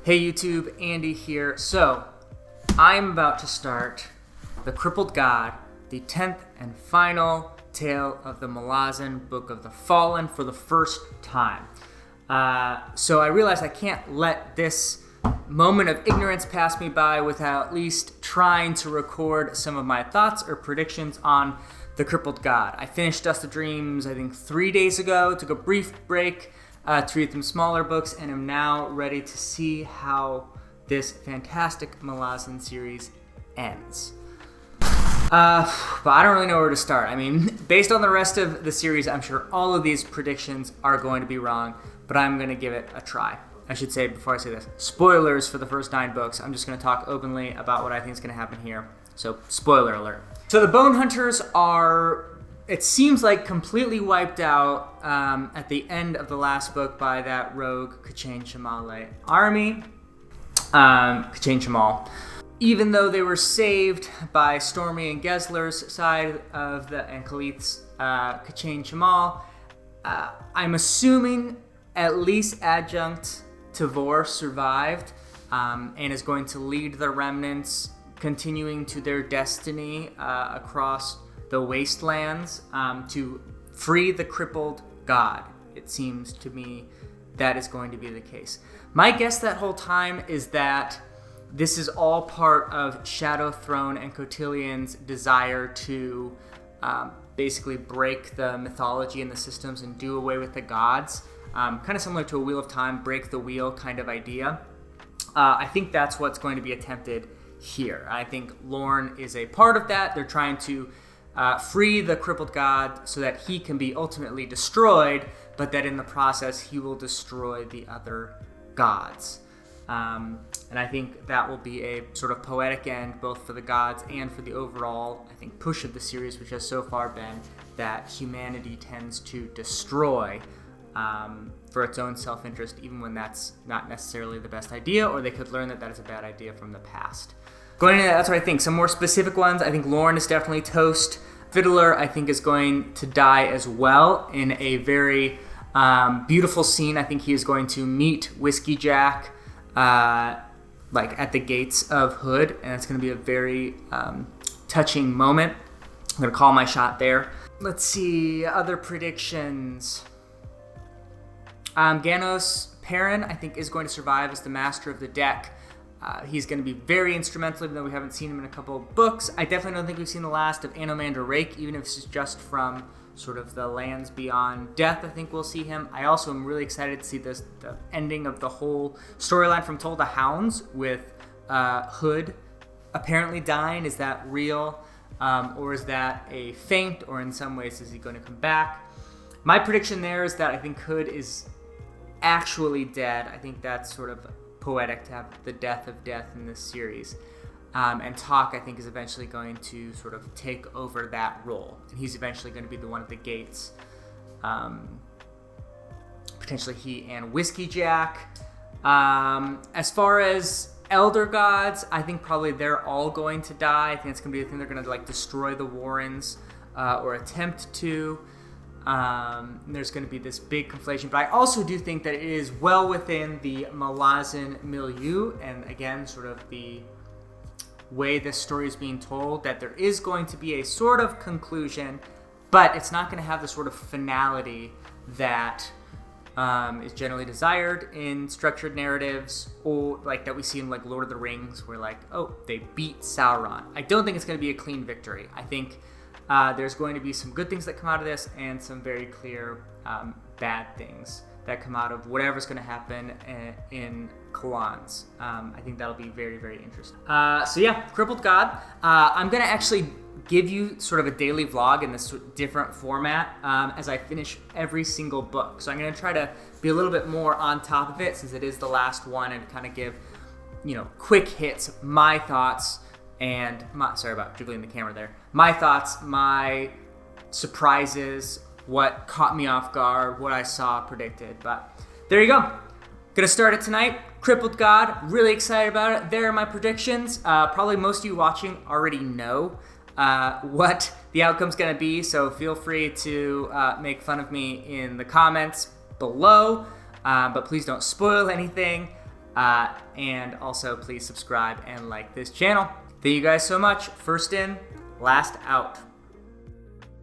Hey YouTube, Andy here. So, I'm about to start The Crippled God, the 10th and final tale of the Malazan Book of the Fallen for the first time. So I realized I can't let this moment of ignorance pass me by without at least trying to record some of my thoughts or predictions on The Crippled God. I finished Dust of Dreams, I think 3 days ago, took a brief break to read some smaller books, and am now ready to see how this fantastic Malazan series ends. But I don't really know where to start. I mean, based on the rest of the series, I'm sure all of these predictions are going to be wrong, but I'm going to give it a try. I should say, before I say this, spoilers for the first 9 books. I'm just going to talk openly about what I think is going to happen here. So, spoiler alert. So the Bone Hunters are, it seems like, completely wiped out at the end of the last book by that rogue K'chain Shamale army. K'chain Shamal. Even though they were saved by Stormy and Gessler's side of and Khalith's K'chain Shamal, I'm assuming at least Adjunct Tavor survived and is going to lead the remnants continuing to their destiny across the wastelands to free the crippled god. It seems to me that is going to be the case. My guess that whole time is that this is all part of Shadow Throne and Cotillion's desire to basically break the mythology and the systems and do away with the gods. Kind of similar to a Wheel of Time, break the wheel kind of idea. I think that's what's going to be attempted here. I think Lorne is a part of that. They're trying to free the crippled god so that he can be ultimately destroyed, but that in the process he will destroy the other gods. And I think that will be a sort of poetic end both for the gods and for the overall, I think, push of the series, which has so far been that humanity tends to destroy for its own self-interest, even when that's not necessarily the best idea, or they could learn that that is a bad idea from the past. Going into that, that's what I think. Some more specific ones, I think Lorne is definitely toast. Fiddler, I think, is going to die as well in a very beautiful scene. I think he is going to meet Whiskey Jack like at the gates of Hood, and it's going to be a very touching moment. I'm going to call my shot there. Let's see, other predictions. Ganos Perrin, I think, is going to survive as the master of the deck. He's going to be very instrumental, even though we haven't seen him in a couple of books. I definitely don't think we've seen the last of Anomander Rake, even if it's just from sort of the lands beyond death. I think we'll see him. I also am really excited to see the ending of the whole storyline from Toll the Hounds with Hood apparently dying. Is that real? Or is that a feint? Or in some ways, is he going to come back? My prediction there is that I think Hood is actually dead. I think that's sort of poetic to have the death of death in this series. And Tok, I think, is eventually going to sort of take over that role. And he's eventually going to be the one at the gates. Potentially he and Whiskey Jack. As far as Elder Gods, I think probably they're all going to die. I think it's going to be the thing they're going to like destroy the Warrens or attempt to. There's going to be this big conflation, but I also do think that it is well within the Malazan milieu, and again, sort of the way this story is being told, that there is going to be a sort of conclusion, but it's not going to have the sort of finality that is generally desired in structured narratives, or like that we see in like Lord of the Rings, where like, oh, they beat Sauron. I don't think it's going to be a clean victory. I think there's going to be some good things that come out of this and some very clear bad things that come out of whatever's going to happen in Kalans. I think that'll be very, very interesting. So yeah, Crippled God. I'm going to actually give you sort of a daily vlog in this different format as I finish every single book. So I'm going to try to be a little bit more on top of it since it is the last one, and kind of give, quick hits, my thoughts, and sorry about jiggling the camera there. My thoughts, my surprises, what caught me off guard, what I saw predicted. But there you go. Gonna start it tonight. Crippled God, really excited about it. There are my predictions. Probably most of you watching already know what the outcome's gonna be, so feel free to make fun of me in the comments below, but please don't spoil anything. And also, please subscribe and like this channel. Thank you guys so much. First in, last out.